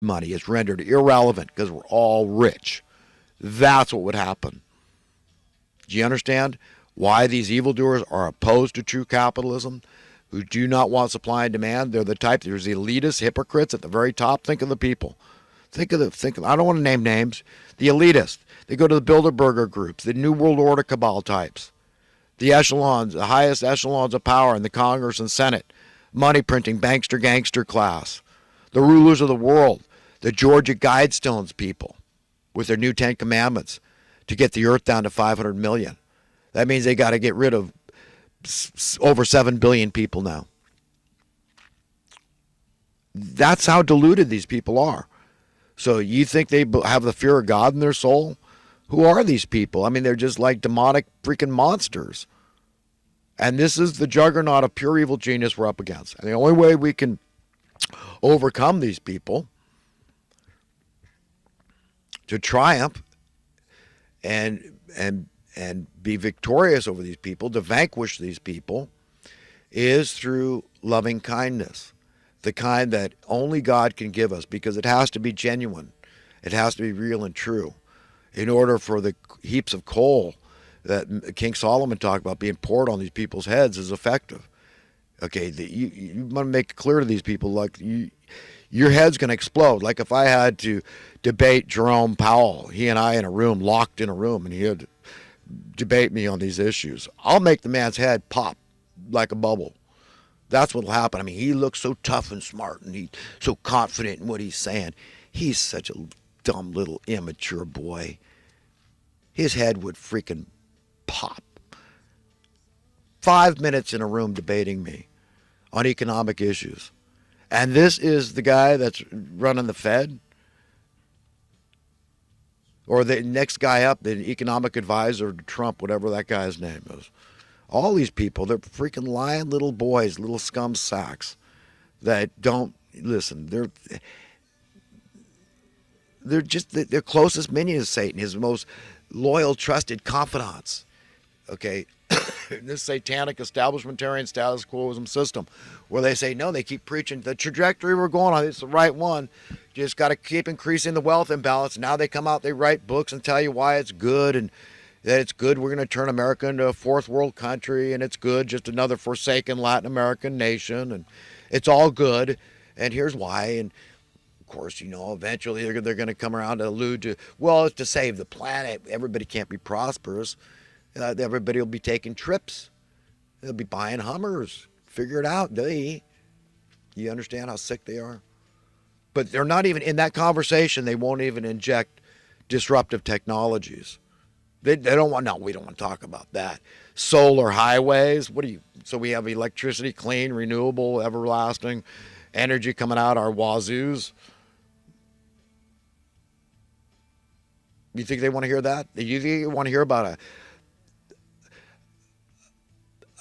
money. It's rendered irrelevant because we're all rich. That's what would happen. Do you understand why these evildoers are opposed to true capitalism? Who do not want supply and demand? They're the type. There's elitist hypocrites at the very top. Think of the people. I don't want to name names. The elitists. They go to the Bilderberger groups, the New World Order cabal types, the echelons, the highest echelons of power in the Congress and Senate, money printing, bankster gangster class, the rulers of the world, the Georgia Guidestones people with their new Ten Commandments to get the earth down to 500 million. That means they got to get rid of over 7 billion people now. That's how deluded these people are. So you think they have the fear of God in their soul? Who are these people? I mean, they're just like demonic freaking monsters. And this is the juggernaut of pure evil genius we're up against. And the only way we can overcome these people, to triumph and be victorious over these people, to vanquish these people, is through loving kindness. The kind that only God can give us, because it has to be genuine. It has to be real and true. In order for the heaps of coal that King Solomon talked about being poured on these people's heads is effective. Okay, you want to make it clear to these people, like, your head's going to explode. Like if I had to debate Jerome Powell, he and I in a room, locked in a room, and he had to debate me on these issues, I'll make the man's head pop like a bubble. That's what'll happen. I mean, he looks so tough and smart, and he's so confident in what he's saying. He's such a dumb little immature boy. His head would freaking pop. 5 minutes in a room debating me on economic issues. And this is the guy that's running the Fed? Or the next guy up, the economic advisor to Trump, whatever that guy's name is. All these people, they're freaking lying little boys, little scum sacks that don't listen. They're just their closest minion is Satan, his most loyal, trusted confidants. Okay, this satanic establishmentarian status quoism system, where they say no, they keep preaching the trajectory we're going on. It's the right one. You just got to keep increasing the wealth imbalance. Now they come out, they write books and tell you why it's good and that it's good. We're going to turn America into a fourth world country, and it's good, just another forsaken Latin American nation, and it's all good. And here's why. And of course, eventually they're going to come around to allude to, well, it's to save the planet. Everybody can't be prosperous. Everybody will be taking trips. They'll be buying Hummers. Figure it out. You understand how sick they are? But they're not even in that conversation. They won't even inject disruptive technologies. They don't want. No, we don't want to talk about that. Solar highways. So we have electricity, clean, renewable, everlasting energy coming out our wazoos. You think they want to hear that? You think they want to hear about a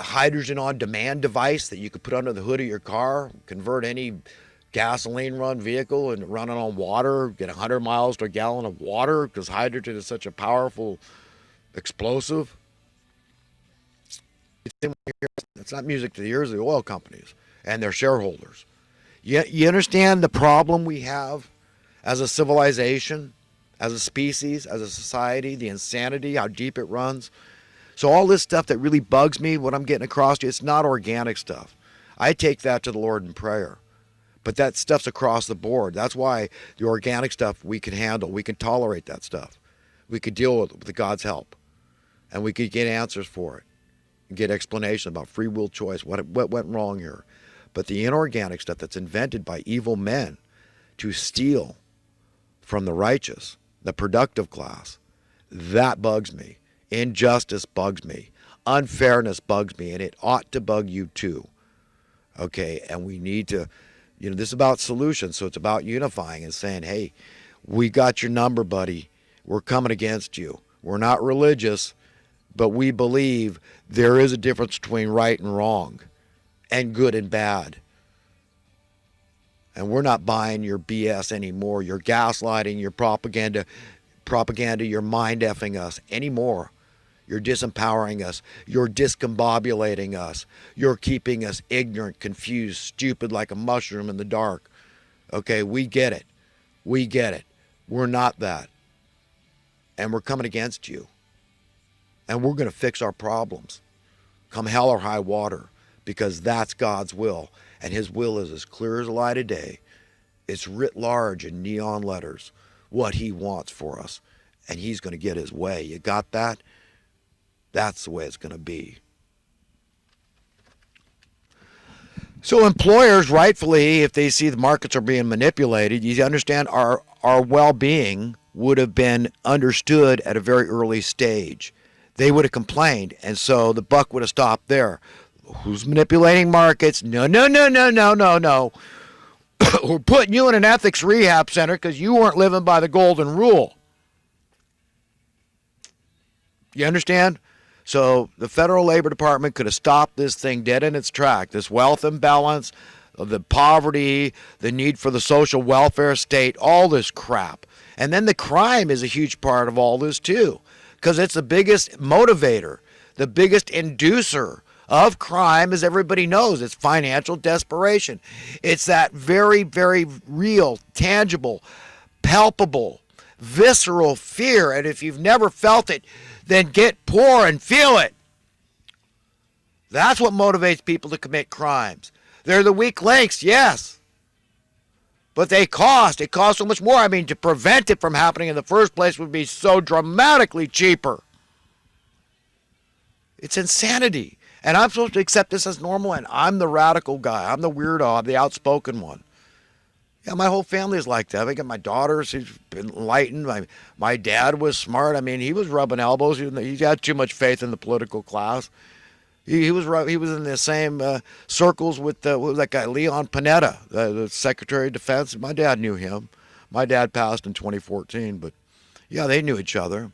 hydrogen on demand device that you could put under the hood of your car, convert any gasoline run vehicle and run it on water, get 100 miles to a gallon of water because hydrogen is such a powerful explosive? It's not music to the ears of the oil companies and their shareholders. You understand the problem we have as a civilization, as a species, as a society, the insanity, how deep it runs? So all this stuff that really bugs me, what I'm getting across to you, it's not organic stuff. I take that to the Lord in prayer. But that stuff's across the board. That's why the organic stuff we can handle. We can tolerate that stuff. We could deal with it with God's help. And we could get answers for it. And get explanation about free will choice, what went wrong here. But the inorganic stuff that's invented by evil men to steal from the righteous, the productive class, that bugs me. Injustice bugs me. Unfairness bugs me. And it ought to bug you too. Okay, and we need to, this is about solutions. So it's about unifying and saying, hey, we got your number, buddy. We're coming against you. We're not religious, but we believe there is a difference between right and wrong and good and bad. And we're not buying your BS anymore, your gaslighting, your propaganda, your mind effing us anymore. You're disempowering us. You're discombobulating us. You're keeping us ignorant, confused, stupid like a mushroom in the dark. Okay, we get it. We get it. We're not that. And we're coming against you. And we're going to fix our problems, come hell or high water, because that's God's will. And his will is as clear as the light of day. It's writ large in neon letters what he wants for us. And he's going to get his way. You got that? That's the way it's going to be. So employers, rightfully, if they see the markets are being manipulated, you understand our well-being would have been understood at a very early stage. They would have complained, and so the buck would have stopped there. Who's manipulating markets? No. We're putting you in an ethics rehab center because you weren't living by the golden rule. You understand? So the Federal Labor Department could have stopped this thing dead in its track, this wealth imbalance, the poverty, the need for the social welfare state, all this crap. And then the crime is a huge part of all this too, because it's the biggest motivator, the biggest inducer of crime, as everybody knows. It's financial desperation. It's that very, very real, tangible, palpable, visceral fear. And if you've never felt it, then get poor and feel it. That's what motivates people to commit crimes. They're the weak links, yes. But they cost. It costs so much more. I mean, to prevent it from happening in the first place would be so dramatically cheaper. It's insanity. And I'm supposed to accept this as normal, and I'm the radical guy. I'm the weirdo. I'm the outspoken one. Yeah, my whole family is like that. I got my daughters, she's been enlightened. My dad was smart. I mean, he was rubbing elbows. He had too much faith in the political class. He was in the same circles with what was that guy, Leon Panetta, the Secretary of Defense. My dad knew him. My dad passed in 2014, but yeah, they knew each other.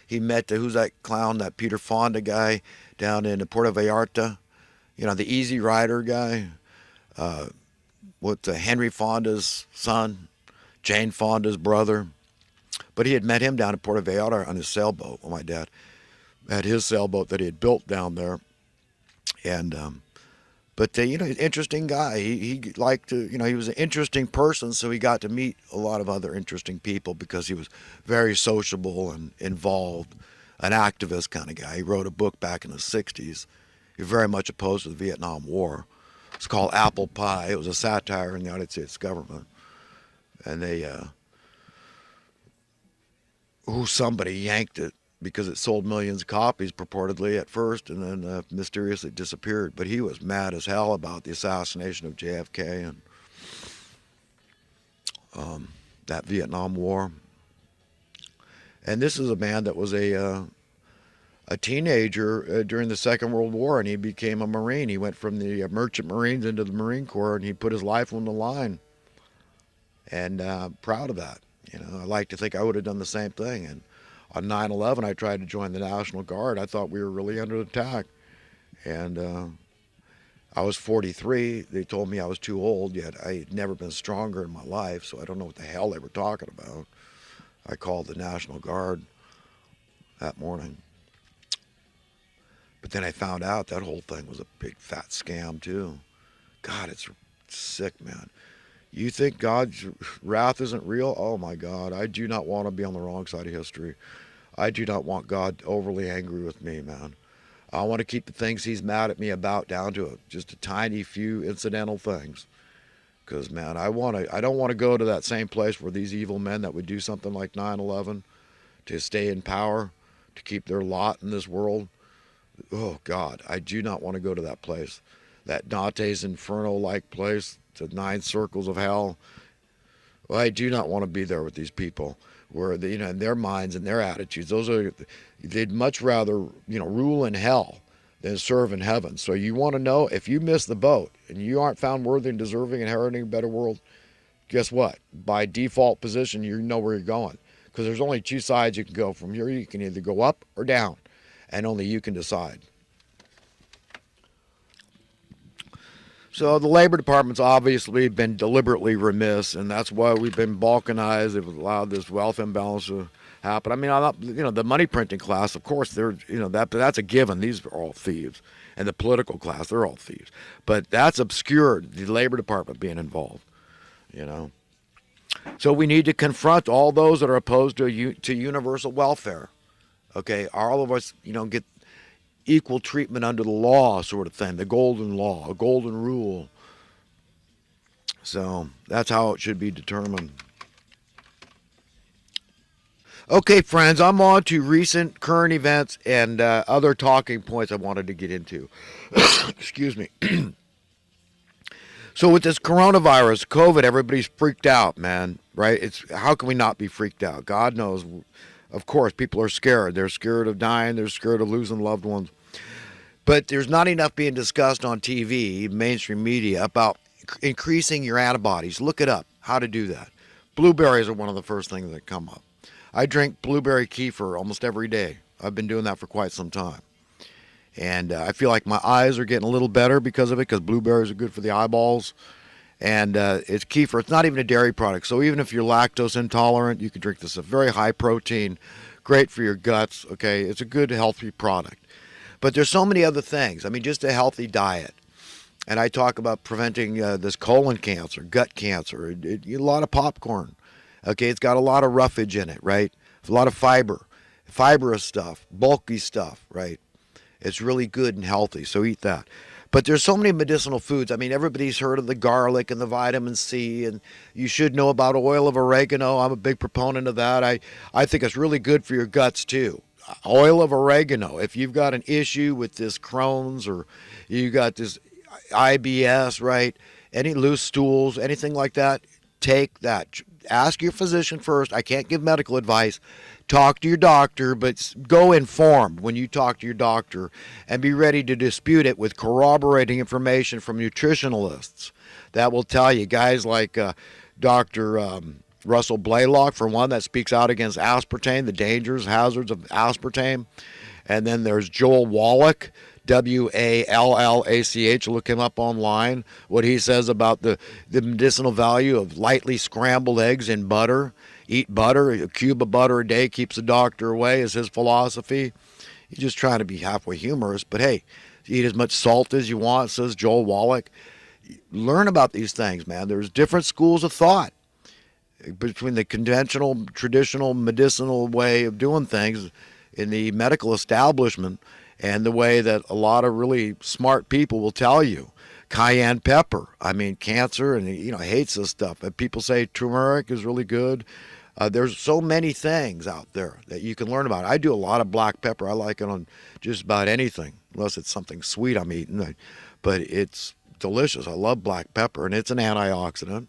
He met who's that clown, that Peter Fonda guy down in Puerto Vallarta. You know, the Easy Rider guy. With Henry Fonda's son, Jane Fonda's brother. But he had met him down at Puerto Vallarta on his sailboat. Well, my dad had his sailboat that he had built down there. And, interesting guy. He liked to, he was an interesting person, so he got to meet a lot of other interesting people because he was very sociable and involved, an activist kind of guy. He wrote a book back in the 60s. He was very much opposed to the Vietnam War. It's called Apple Pie. It was a satire in the United States government. And somebody yanked it because it sold millions of copies purportedly at first and then mysteriously disappeared. But he was mad as hell about the assassination of JFK and that Vietnam War. And this is a man that was a teenager during the Second World War, and he became a Marine. He went from the Merchant Marines into the Marine Corps, and he put his life on the line. And proud of that. I like to think I would have done the same thing. And on 9/11, I tried to join the National Guard. I thought we were really under attack. And I was 43. They told me I was too old, yet I had never been stronger in my life, so I don't know what the hell they were talking about. I called the National Guard that morning. But then I found out that whole thing was a big fat scam too. God, it's sick, man. You think God's wrath isn't real? Oh my God, I do not want to be on the wrong side of history. I do not want God overly angry with me, man. I want to keep the things he's mad at me about down to just a tiny few incidental things. Because, man, I don't want to go to that same place where these evil men that would do something like 9/11 to stay in power, to keep their lot in this world. Oh, God, I do not want to go to that place. That Dante's Inferno-like place, the 9 circles of hell. Well, I do not want to be there with these people where, in their minds and their attitudes, they'd much rather, rule in hell than serve in heaven. So you want to know, if you miss the boat and you aren't found worthy and deserving and inheriting a better world, guess what? By default position, you know where you're going. Because there's only 2 sides you can go from here. You can either go up or down. And only you can decide. So the Labor Department's obviously been deliberately remiss, and that's why we've been balkanized. They've allowed this wealth imbalance to happen. I mean, I'm not, the money printing class, of course, they're, that's a given. These are all thieves. And the political class, they're all thieves. But that's obscured the Labor Department being involved, So we need to confront all those that are opposed to universal welfare. Okay, all of us, get equal treatment under the law, sort of thing, the golden law, a golden rule. So that's how it should be determined. Okay, friends, I'm on to recent current events and other talking points I wanted to get into. Excuse me. So with this coronavirus, COVID, everybody's freaked out, man. Right? It's how can we not be freaked out? God knows. Of course, people are scared. They're scared of dying. They're scared of losing loved ones. But there's not enough being discussed on TV, mainstream media, about increasing your antibodies. Look it up, how to do that. Blueberries are one of the first things that come up. I drink blueberry kefir almost every day. I've been doing that for quite some time. And I feel like my eyes are getting a little better because of it, because blueberries are good for the eyeballs. And it's kefir. It's not even a dairy product. So even if you're lactose intolerant, you can drink this. It's very high protein, great for your guts. Okay, it's a good, healthy product. But there's so many other things. I mean, just a healthy diet. And I talk about preventing this colon cancer, gut cancer, a lot of popcorn. Okay, it's got a lot of roughage in it, right? A lot of fibrous stuff, bulky stuff, right? It's really good and healthy, so eat that. But there's so many medicinal foods. I mean, everybody's heard of the garlic and the vitamin C, and you should know about oil of oregano. I'm a big proponent of that. I think it's really good for your guts, too. Oil of oregano. If you've got an issue with this Crohn's or you got this IBS, right? Any loose stools, anything like that, take that. Ask your physician first. I can't give medical advice. Talk to your doctor, but go informed when you talk to your doctor and be ready to dispute it with corroborating information from nutritionalists that will tell you. Guys like Dr. Russell Blaylock, for one, that speaks out against aspartame, the dangers, hazards of aspartame. And then there's Joel Wallach, Wallach. Look him up online. What he says about the medicinal value of lightly scrambled eggs in butter. Eat butter. A cube of butter a day keeps the doctor away is his philosophy. He's just trying to be halfway humorous. But hey, eat as much salt as you want, says Joel Wallach. Learn about these things, man. There's different schools of thought between the conventional, traditional, medicinal way of doing things in the medical establishment and the way that a lot of really smart people will tell you. Cayenne pepper. I mean, cancer, and hates this stuff. But people say turmeric is really good. There's so many things out there that you can learn about. I do a lot of black pepper. I like it on just about anything, unless it's something sweet I'm eating. But it's delicious. I love black pepper, and it's an antioxidant.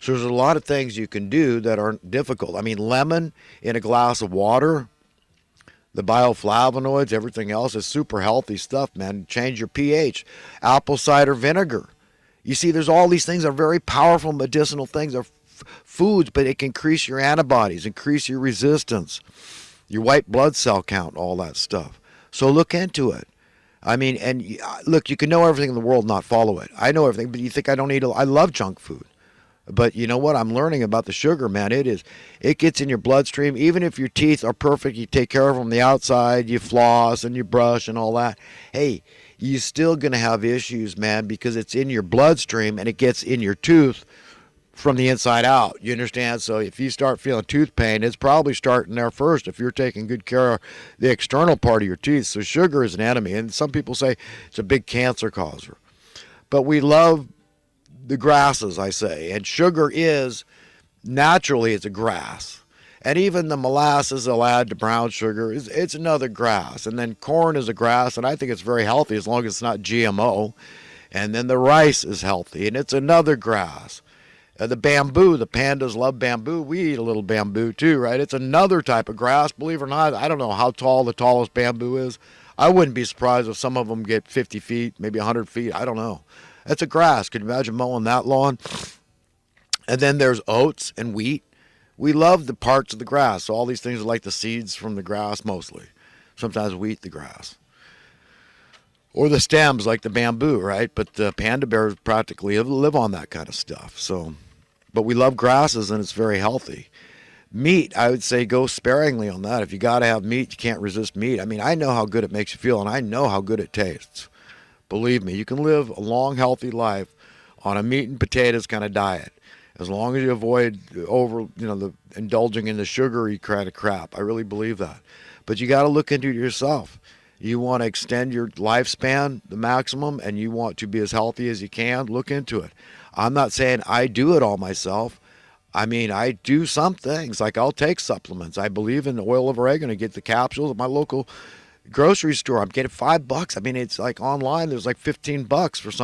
So there's a lot of things you can do that aren't difficult. I mean, lemon in a glass of water, the bioflavonoids, everything else is super healthy stuff, man. Change your pH. Apple cider vinegar. You see, there's all these things that are very powerful medicinal things. They're foods, but it can increase your antibodies, increase your resistance, your white blood cell count, all that stuff. So look into it. I mean, and look, you can know everything in the world and not follow it. I know everything, but you think I don't eat I love junk food. But you know what? I'm learning about the sugar, man. It gets in your bloodstream. Even if your teeth are perfect, you take care of them on the outside, you floss and you brush and all that. Hey, you're still going to have issues, man, because it's in your bloodstream and it gets in your tooth from the inside out. You understand? So if you start feeling tooth pain, it's probably starting there first if you're taking good care of the external part of your teeth. So sugar is an enemy. And some people say it's a big cancer causer. But we love the grasses, I say, and sugar is naturally it's a grass, and even the molasses they'll add to brown sugar it's another grass, and then corn is a grass, and I think it's very healthy as long as it's not GMO, and then the rice is healthy, and it's another grass. The bamboo, the pandas love bamboo. We eat a little bamboo too, right? It's another type of grass, believe it or not. I don't know how tall the tallest bamboo is. I wouldn't be surprised if some of them get 50 feet, maybe 100 feet. I don't know. That's a grass. Can you imagine mowing that lawn? And then there's oats and wheat. We love the parts of the grass. So all these things are like the seeds from the grass mostly. Sometimes we eat the grass. Or the stems like the bamboo, right? But the panda bears practically live on that kind of stuff. But we love grasses and it's very healthy. Meat, I would say go sparingly on that. If you got to have meat, you can't resist meat. I mean, I know how good it makes you feel and I know how good it tastes. Believe me, you can live a long, healthy life on a meat and potatoes kind of diet. as long as you avoid the indulging in the sugary kind of crap. I really believe that. But you got to look into it yourself. You want to extend your lifespan the maximum, and you want to be as healthy as you can, look into it. I'm not saying I do it all myself. I mean, I do some things, like I'll take supplements. I believe in oil of oregano. Get the capsules at my local grocery store. I'm getting $5. I mean, it's like online. There's like $15 for some.